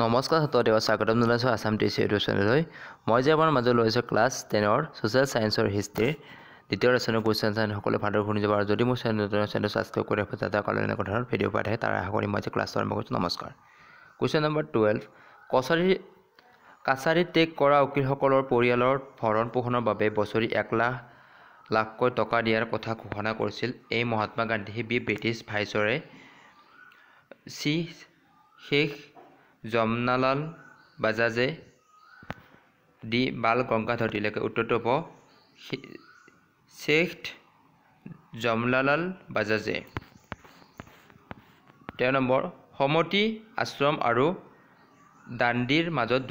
নমস্কাৰ ছাত্ৰদেৱ স্বাগতম জনাইছোঁ আসাম টিচি এডুকেশ্যনলৈ। মই যে আপোনাৰ মাজত লৈ আছোঁ ক্লাছ 10ৰ ছ'চিয়েল ছায়েন্সৰ হিষ্ট্ৰীৰ দ্বিতীয় লেচনৰ কুৱেশ্যন সকলোৱে ভালদৰে শুনি যাব। আৰু যদি মোৰ চেনেল ছাবস্ক্ৰাইব কৰি ৰাখোঁ যাতে কাইলৈ এনেকুৱা ধৰণৰ ভিডিঅ' পাই থাকে তাৰ আশা কৰি মই আজি ক্লাছটো আৰম্ভ কৰিছোঁ। নমস্কাৰ। কুৱেশ্যন নম্বৰ 12 কাছাৰী ত্যাগ কৰা উকীলসকলৰ পৰিয়ালৰ ভৰণ পোষণৰ বাবে বছৰি 1,00,000 টকা দিয়াৰ কথা ঘোষণা কৰিছিল এই Mahatma Gandhi B British viceroy C Sheikh Jamnalal বাজাজে ডি বাল গংগাধৰ তিলকে। উত্তৰটো হ'ব শেখ জমনালাল বাজাজে। 13 নম্বৰ সমতি আশ্ৰম আৰু দাণ্ডিৰ মাজত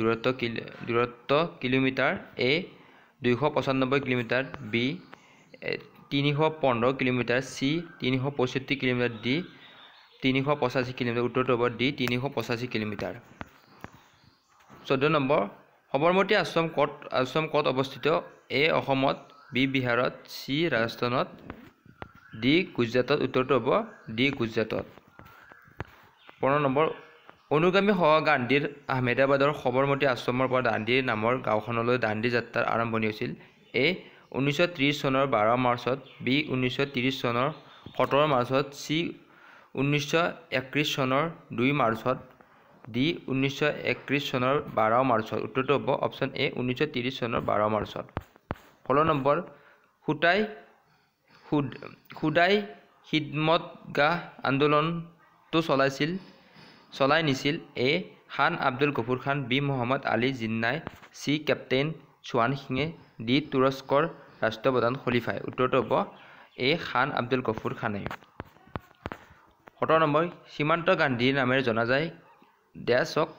দূৰত্ব kilometre, A 295 kilometre, B 315 kilometre, C 365 kilometre, D 385 kilometre. উত্তৰটো হ'ব D 385 kilometre. 14 number Sabarmati Ashram ক'ত অৱস্থিত? এ অসমত, বি বিহাৰত, চি ৰাজস্থানত, ডি গুজৰাটত। উত্তৰটো হ'ব ডি গুজৰাটত। 15 নম্বৰ অনুগামী সহ গান্ধীৰ আহমেদাবাদৰ সবৰমতী আশ্ৰমৰ পৰা দাণ্ডি নামৰ গাঁওখনলৈ দাণ্ডি যাত্ৰাৰ আৰম্ভণি হৈছিল। এ 1930 চনৰ 12 মাৰ্চত, বি 1930 চনৰ 17 মাৰ্চত, চি 1931 চনৰ 2 মাৰ্চত, ডি 1931 চনৰ 12 মাৰ্চত। উত্তৰটো হ'ব অপশ্যন এ 1930 চনৰ 12 মাৰ্চত। 16 নম্বৰ খুদাই খিদমতগাহ আন্দোলনটো চলাই নিছিল। এ খান আব্দুল গফুৰ খান, বি মহম্মদ আলী জিন্নাই, চি কেপ্টেইন চোৱান সিঙে, ডি তুৰস্কৰ ৰাষ্ট্ৰপ্ৰধান খলিফাই। উত্তৰটো হ'ব এ খান আব্দুল গফুৰ খানে। 17 নম্বৰ সীমান্ত গান্ধী নামেৰে জনা যায় ডেছক?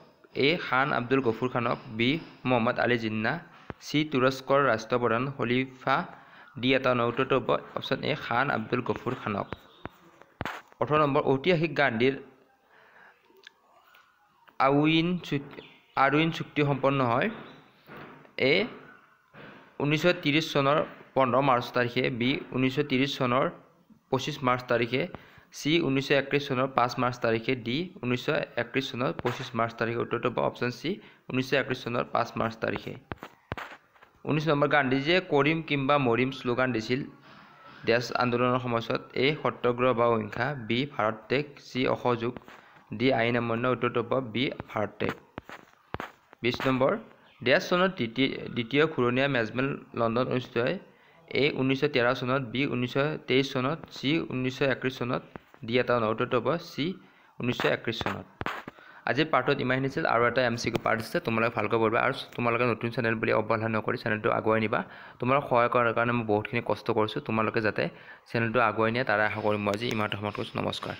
এ খান আব্দুল গফুৰ খানক, বি মহম্মদ আলী জিন্না, চি তুৰস্কৰ ৰাষ্ট্ৰপ্ৰধান খলিফা, ডি এটা ন। উত্তৰটো হ'ব অপশ্যন এ খান আব্দুল গফুৰ খানক। 18 নম্বৰ ঐতিহাসিক গান্ধীৰ আৰউইন চুক্তি সম্পন্ন হয়। এ 1930 চনৰ 15 মাৰ্চ তাৰিখে, বি 1930 চনৰ 25 মাৰ্চ তাৰিখে, চি 1931 চনৰ 5 মাৰ্চ তাৰিখে, ডি 1931 চনৰ 25 মাৰ্চ তাৰিখে। উত্তৰটো হ'ব অপশ্যন চি 1931 চনৰ 5 মাৰ্চ তাৰিখে। 19 নম্বৰ গান্ধীজীয়ে কৰিম কিম্বা মৰিম শ্লোগান দিছিল ডেছ আন্দোলনৰ সময়ছোৱাত? এ সত্যাগ্ৰহ বা অহিংসা, বি ভাৰত ত্যাগ, চি অসহযোগ, ডি আইন অমান্য। উত্তৰটো হ'ব বি ভাৰত ত্যাগ। 20 নম্বৰ ডেছ চনত দ্বিতীয় ঘূৰণীয়া মেজমেল লণ্ডন অনুষ্ঠিত হয়। এ 1913 চনত, বি 1923 চনত, চি 1931 চনত, ডি এটা ন। উত্তৰটো হ'ব চি 1931 চনত। আজিৰ পাৰ্টত ইমানখিনি আছিল। আৰু এটা MCQ পাৰ্ট আছে, তোমালোকে ভালকৈ পঢ়িবা আৰু তোমালোকে নতুন চেনেল বুলি অৱহেলা নকৰি চেনেলটো আগুৱাই নিবা। তোমালোকক সহায় কৰাৰ কাৰণে মই বহুতখিনি কষ্ট কৰিছোঁ। তোমালোকে যাতে চেনেলটো আগুৱাই নিয়ে তাৰ আশা কৰিম। মই আজি ইমানতে সমাপ্ত কৰিছোঁ। নমস্কাৰ।